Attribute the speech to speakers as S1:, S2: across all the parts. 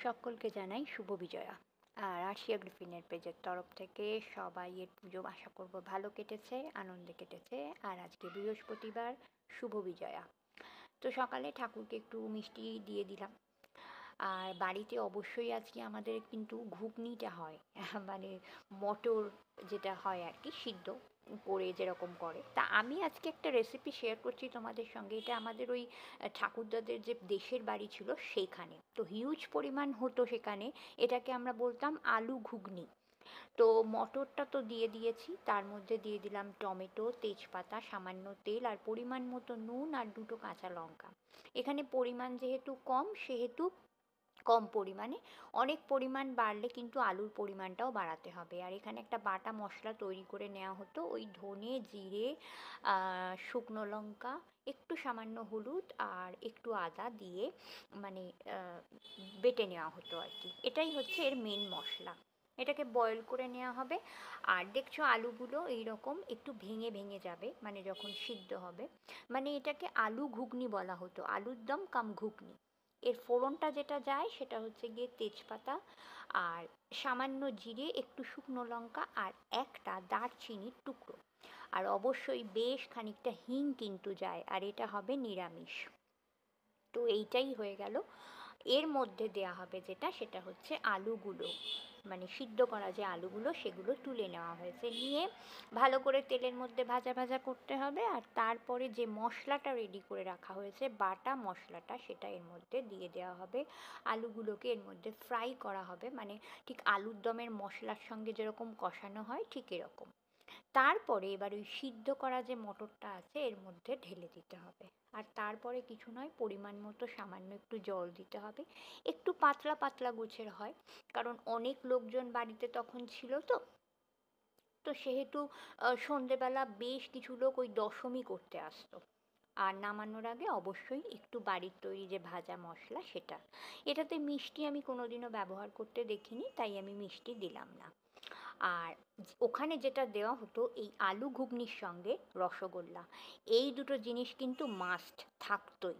S1: সকলকে জানাই শুভ বিজয়া। আর আরশিয়া গ্রিফিনের পেজের তরফ থেকে সবাইয়ের পুজো আশা করব ভালো কেটেছে, আনন্দে কেটেছে। আর আজকে বৃহস্পতিবার, শুভ বিজয়া। তো সকালে ঠাকুরকে একটু মিষ্টি দিয়ে দিলাম। আর বাড়িতে অবশ্যই আজকে আমাদের কিন্তু ঘুগনিটা হয় মানে মটর যেটা হয় আর কি, সিদ্ধ করে যেরকম করে। তা আমি আজকে একটা রেসিপি শেয়ার করছি তোমাদের সঙ্গে। এটা আমাদের ওই ঠাকুরদাদের যে দেশের বাড়ি ছিল সেইখানে তো হিউজ পরিমাণ হতো সেখানে। এটাকে আমরা বলতাম আলু ঘুগনি। তো মটরটা তো দিয়ে দিয়েছি, তার মধ্যে দিয়ে দিলাম টমেটো, তেজপাতা, সামান্য তেল আর পরিমাণ মতো নুন আর দুটো কাঁচা লঙ্কা। এখানে পরিমাণ যেহেতু কম সেহেতু কম পরিমাণে। অনেক পরিমাণ বাড়লে কিন্তু আলুর পরিমাণটাও বাড়াতে হবে। আর এখানে একটা বাটা মশলা তৈরি করে নেওয়া হতো, ওই ধনে, জিরে, শুকনো লঙ্কা, একটু সামান্য হলুদ আর একটু আদা দিয়ে মানে বেটে নেওয়া হতো আর কি। এটাই হচ্ছে এর মেন মশলা। এটাকে বয়েল করে নেওয়া হবে। আর দেখছো আলুগুলো এইরকম একটু ভেঙে ভেঙে যাবে মানে যখন সিদ্ধ হবে। মানে এটাকে আলু ঘুগনি বলা হতো, আলুর দম কাম ঘুগনি। এর ফোড়নটা যেটা যায় সেটা হচ্ছে গিয়ে তেজপাতা আর সামান্য জিরে, একটু শুকনো লঙ্কা আর একটা দারচিনির টুকরো। আর অবশ্যই বেশ খানিকটা হিং কিন্তু যায়, আর এটা হবে নিরামিষ। তো এইটাই হয়ে গেল। এর মধ্যে দেয়া হবে যেটা, সেটা হচ্ছে আলুগুলো, মানে সিদ্ধ করা যে আলুগুলো সেগুলো তুলে নেওয়া হয়েছে। নিয়ে ভালো করে তেলের মধ্যে ভাজা ভাজা করতে হবে। আর তারপরে যে মশলাটা রেডি করে রাখা হয়েছে, বাটা মশলাটা, সেটা এর মধ্যে দিয়ে দেওয়া হবে। আলুগুলোকে এর মধ্যে ফ্রাই করা হবে, মানে ঠিক আলুর দমের মশলার সঙ্গে যেরকম কষানো হয় ঠিক এরকম। তারপরে এবার ওই সিদ্ধ করা যে মটরটা আছে এর মধ্যে ঢেলে দিতে হবে। আর তারপরে কিছু নয়, পরিমাণ মতো সামান্য একটু জল দিতে হবে। একটু পাতলা পাতলা গোছের হয়, কারণ অনেক লোকজন বাড়িতে তখন ছিল তো। তো সেহেতু সন্ধেবেলা বেশ কিছু লোক ওই দশমী করতে আসতো। আর নামানোর আগে অবশ্যই একটু বাড়ির তৈরি যে ভাজা মশলা সেটা। এটাতে মিষ্টি আমি কোনোদিনও ব্যবহার করতে দেখিনি, তাই আমি মিষ্টি দিলাম না। আর ওখানে যেটা দেওয়া হতো এই আলু ঘুগনির সঙ্গে রসগোল্লা, এই দুটো জিনিস কিন্তু মাস্ট থাকতোই।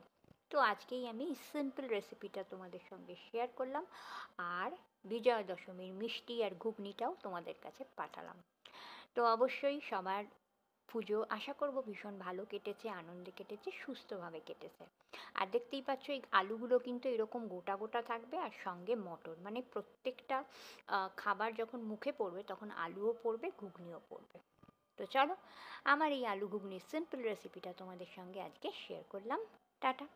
S1: তো আজকেই আমি সিম্পল রেসিপিটা তোমাদের সঙ্গে শেয়ার করলাম। আর বিজয়া দশমীর মিষ্টি আর ঘুগনিটাও তোমাদের কাছে পাঠালাম। তো অবশ্যই সবার পুজো আশা করব ভীষণ ভালো কেটেছে, আনন্দে কেটেছে, সুস্থভাবে কেটেছে। আর দেখতেই পাচ্ছ এই আলুগুলো কিন্তু এরকম গোটা গোটা থাকবে আর সঙ্গে মটর, মানে প্রত্যেকটা খাবার যখন মুখে পড়বে তখন আলুও পড়বে, ঘুগনিও পড়বে। তো চলো, আমার এই আলু ঘুগনির সিম্পল রেসিপিটা তোমাদের সঙ্গে আজকে শেয়ার করলাম। টাটা।